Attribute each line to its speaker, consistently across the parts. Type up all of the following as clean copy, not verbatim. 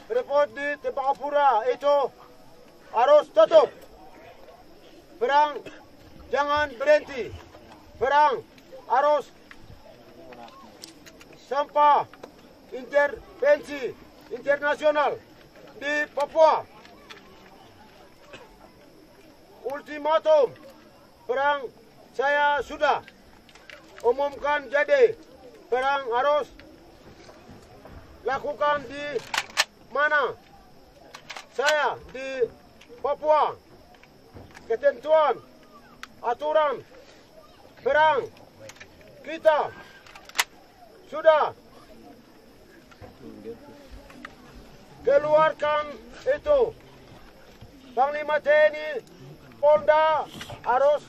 Speaker 1: Report di Tembagapura itu harus tutup. Perang jangan berhenti. Perang harus sampai intervensi internasional di Papua. Ultimatum perang saya sudah umumkan, jadi perang harus lakukan di mana saya di Papua. Ketentuan aturan perang kita sudah keluarkan itu. Panglima TNI Polda harus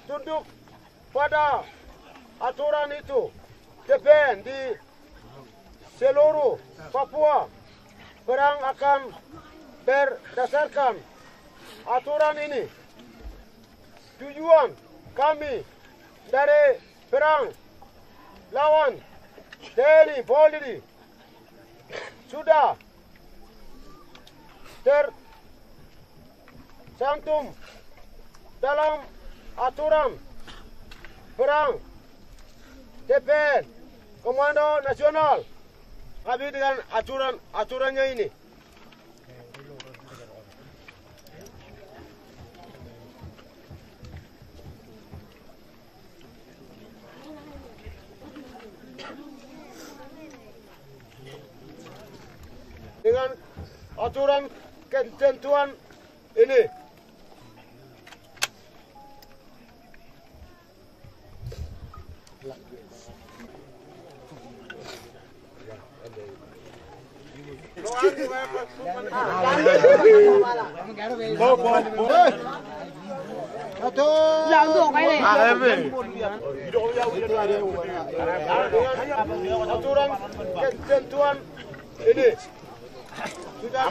Speaker 1: tunduk pada aturan itu. DPN di seluruh Papua perang akan berdasarkan aturan ini. Tujuan kami dari perang lawan TNI Polri sudah tercantum dalam aturan perang DPN Komando Nasional. Kami dengan aturannya ini. Dengan aturan ketentuan ini. Aturan ketentuan ini sudah